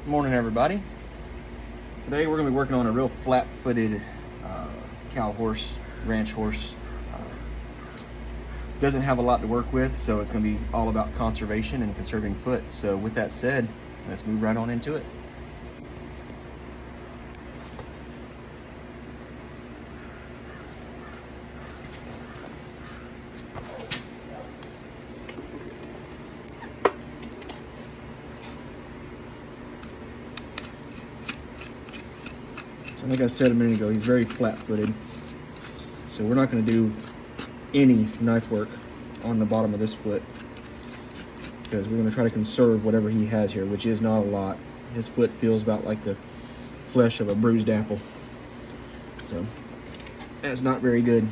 Morning, everybody. Today we're going to be working on a real flat-footed cow horse, ranch horse. Doesn't have a lot to work with, so it's going to be all about conservation and conserving foot. So with that said, let's move right on into it. Like I said a minute ago, he's very flat-footed, so we're not going to do any knife work on the bottom of this foot because we're going to try to conserve whatever he has here, which is not a lot. His foot feels about like the flesh of a bruised apple, so that's not very good.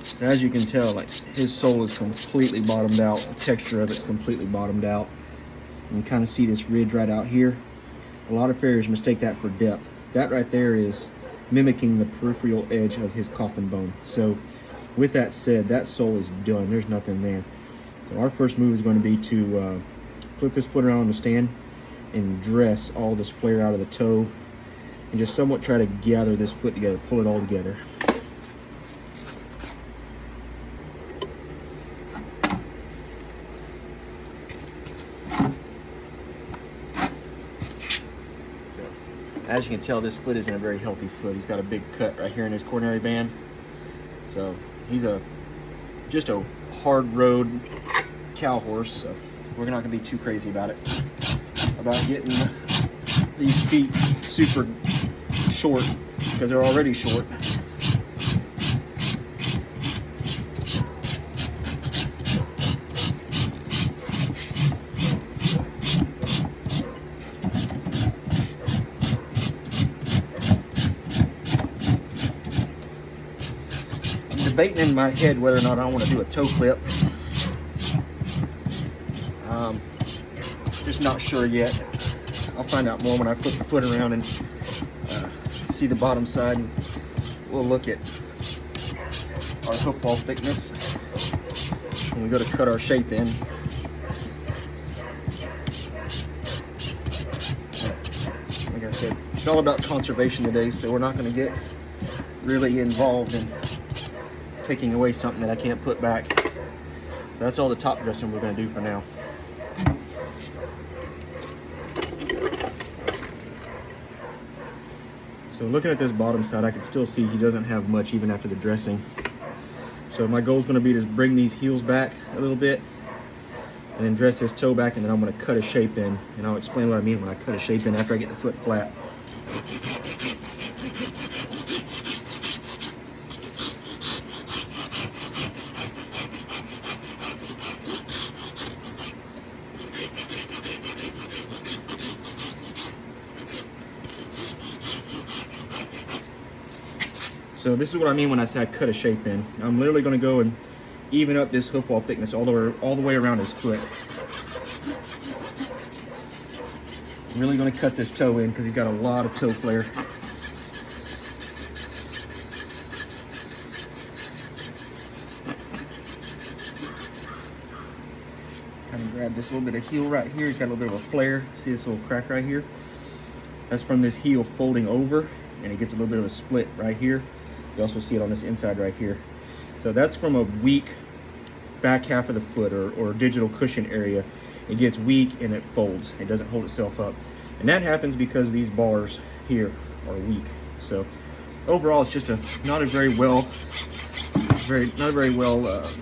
So as you can tell, like, his sole is completely bottomed out. The texture of it's completely bottomed out. You can kind of see this ridge right out here. A lot of farriers mistake that for depth. That right there is mimicking the peripheral edge of his coffin bone. So with that said, that sole is done. There's nothing there. So our first move is going to be to flip this foot around on the stand and dress all this flare out of the toe and just somewhat try to gather this foot together, pull it all together. As you can tell, this foot isn't a very healthy foot. He's got a big cut right here in his coronary band. So he's just a hard road cow horse. So we're not gonna be too crazy about it, about getting these feet super short, because they're already short. Debating in my head whether or not I want to do a toe clip. Just not sure yet. I'll find out more when I flip the foot around and see the bottom side, and we'll look at our hoof ball thickness when we go to cut our shape in. Like I said, it's all about conservation today, so we're not going to get really involved in taking away something that I can't put back. So that's all the top dressing we're going to do for now. So looking at this bottom side, I can still see he doesn't have much even after the dressing. So my goal is going to be to bring these heels back a little bit and then dress his toe back, and then I'm going to cut a shape in, and I'll explain what I mean when I cut a shape in after I get the foot flat. So this is what I mean when I say I cut a shape in. I'm literally going to go and even up this hoof wall thickness all the way around his foot. I'm really going to cut this toe in because he's got a lot of toe flare. Kind of grab this little bit of heel right here. He's got a little bit of a flare. See this little crack right here? That's from this heel folding over, and it gets a little bit of a split right here. You also see it on this inside right here. So that's from a weak back half of the foot or digital cushion area. It gets weak and it folds. It doesn't hold itself up. And that happens because these bars here are weak. So overall, it's just not a very well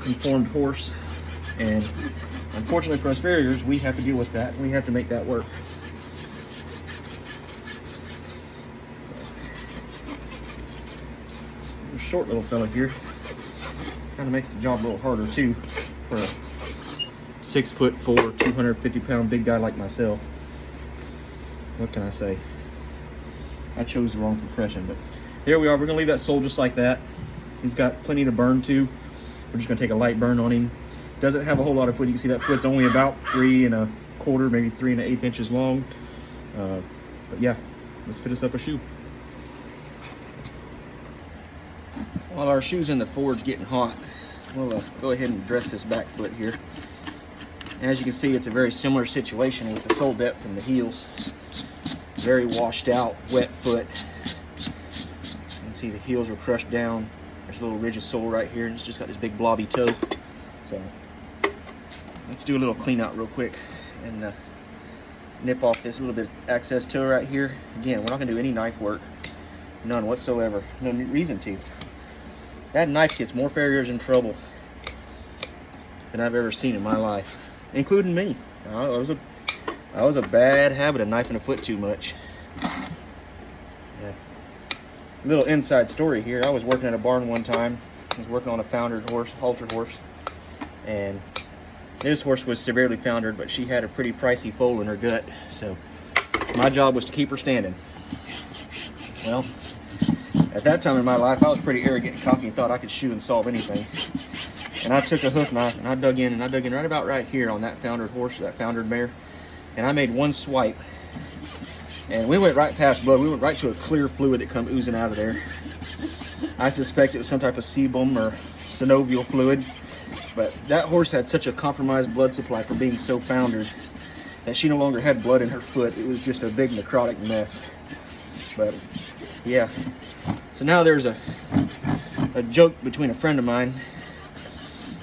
conformed horse. And unfortunately for us farriers, we have to deal with that. We have to make that work. Short little fella here. Kind of makes the job a little harder too for a 6'4", 250-pound big guy like myself. What can I say? I chose the wrong profession, but there we are. We're gonna leave that sole just like that. He's got plenty to burn too. We're just gonna take a light burn on him. Doesn't have a whole lot of foot. You can see that foot's only about 3 1/4, maybe 3 1/8 inches long. But yeah, let's fit us up a shoe. While our shoe's in the forge getting hot, we'll go ahead and dress this back foot here. And as you can see, it's a very similar situation with the sole depth and the heels. Very washed out, wet foot. You can see the heels are crushed down. There's a little ridge of sole right here, and it's just got this big blobby toe. So let's do a little clean out real quick and nip off this little bit of excess toe right here. Again, we're not gonna do any knife work, none whatsoever. No reason to. That knife gets more farriers in trouble than I've ever seen in my life, including me. I was a bad habit of knifing a foot too much. Yeah. Little inside story here. I was working at a barn one time. I was working on a foundered horse, halter horse, and this horse was severely foundered, but she had a pretty pricey foal in her gut. So my job was to keep her standing. Well, at that time in my life, I was pretty arrogant and cocky and thought I could shoe and solve anything. And I took a hoof knife and I dug in right about right here on that foundered horse, that foundered mare. And I made one swipe, and we went right past blood. We went right to a clear fluid that come oozing out of there. I suspect it was some type of sebum or synovial fluid, but that horse had such a compromised blood supply for being so foundered that she no longer had blood in her foot. It was just a big necrotic mess. But yeah, so now there's a joke between a friend of mine.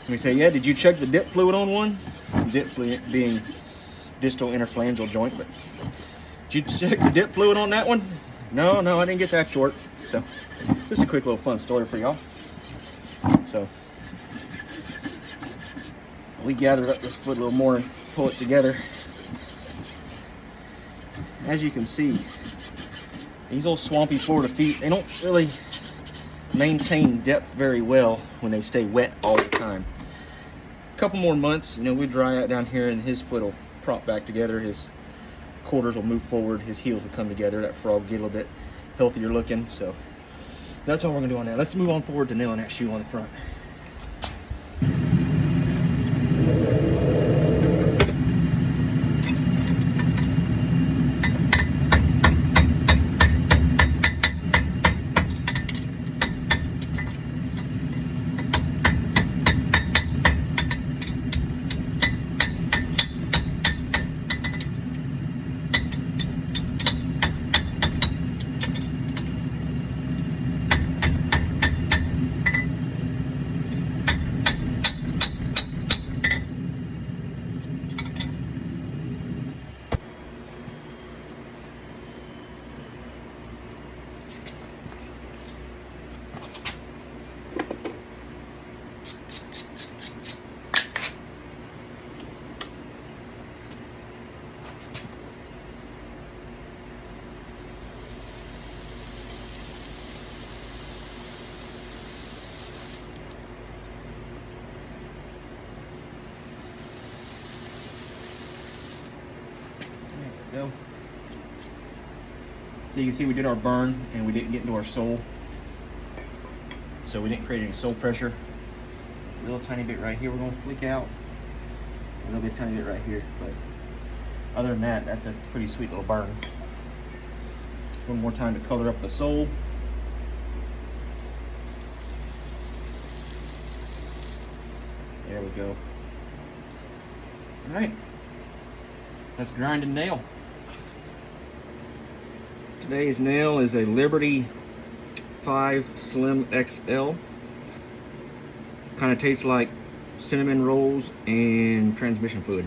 We say, yeah, did you check the dip fluid on one? Dip fluid being distal interphalangeal joint, but did you check the dip fluid on that one? No, I didn't get that short. So just a quick little fun story for y'all. So we gathered up this foot a little more and pull it together. As you can see, these old swampy Florida feet, they don't really maintain depth very well when they stay wet all the time. A couple more months, we dry out down here and his foot will prop back together, his quarters will move forward, his heels will come together, that frog will get a little bit healthier looking. So that's all we're gonna do on that. Let's move on forward to nailing that shoe on the front. Go. So you can see we did our burn and we didn't get into our sole, so we didn't create any sole pressure. A little tiny bit right here we're going to flick out, a little bit tiny bit right here, but other than that, that's a pretty sweet little burn. One more time to color up the sole. There we go. All right, let's grind and nail. Today's nail is a Liberty 5 Slim XL. Kind of tastes like cinnamon rolls and transmission fluid.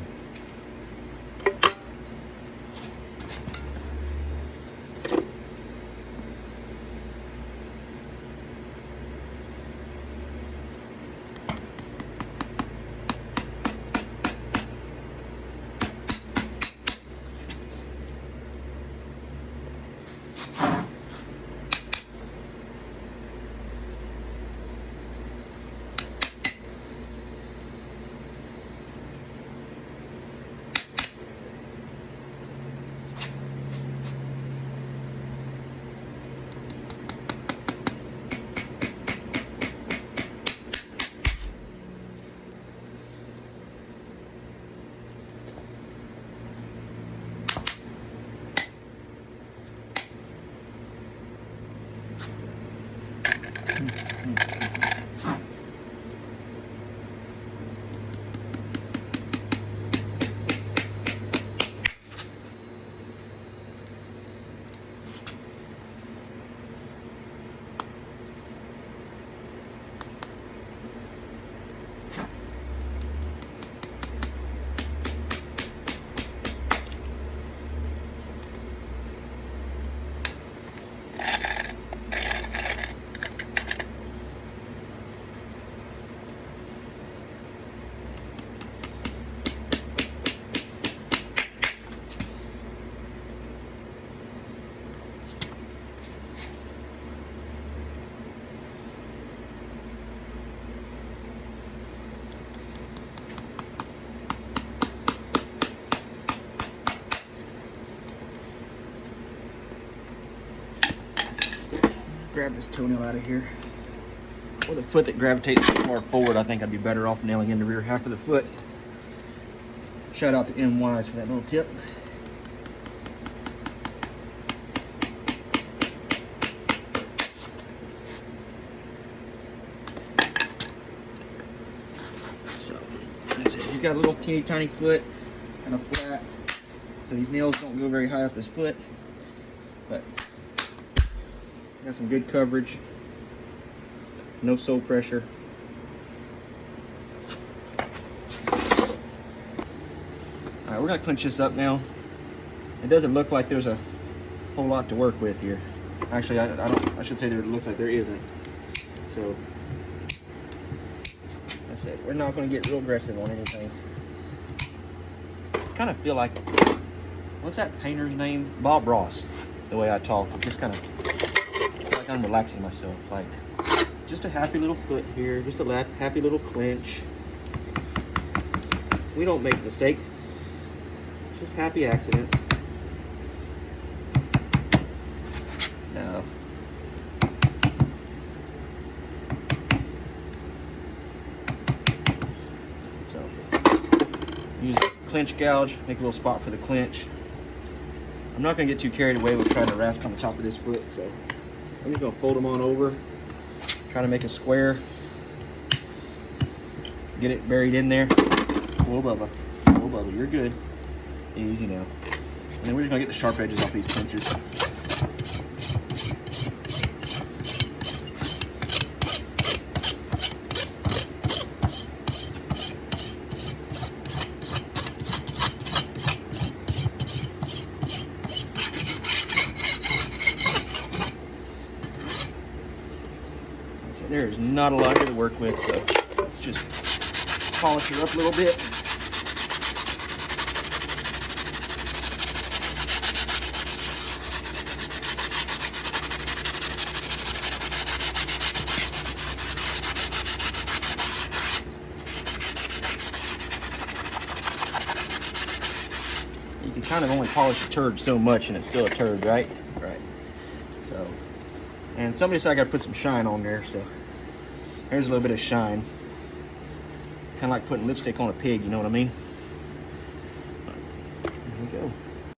grab this toenail out of here. With a foot that gravitates so far forward, I think I'd be better off nailing in the rear half of the foot. Shout out to NYs for that little tip. So, that's it. He's got a little teeny tiny foot, kind of flat, so these nails don't go very high up his foot, but got some good coverage. No sole pressure. Alright, we're gonna clinch this up now. It doesn't look like there's a whole lot to work with here. Actually, I should say there looks like there isn't. So that's it. We're not gonna get real aggressive on anything. Kind of feel like, what's that painter's name? Bob Ross. The way I talk, just kind of like I'm relaxing myself. Like, just a happy little foot here, just a happy little clinch. We don't make mistakes, just happy accidents. No. So, use the clinch gouge, make a little spot for the clinch. I'm not going to get too carried away with trying to raft on the top of this foot, so I'm just going to fold them on over. Trying to make a square, get it buried in there. Whoa, Bubba. Whoa, Bubba, you're good. Easy now. And then we're just gonna get the sharp edges off these clinches. There's not a lot here to work with, so let's just polish her up a little bit. You can kind of only polish a turd so much and it's still a turd, right? Right. So, and somebody said I gotta put some shine on there, so there's a little bit of shine. Kind of like putting lipstick on a pig, you know what I mean? There we go.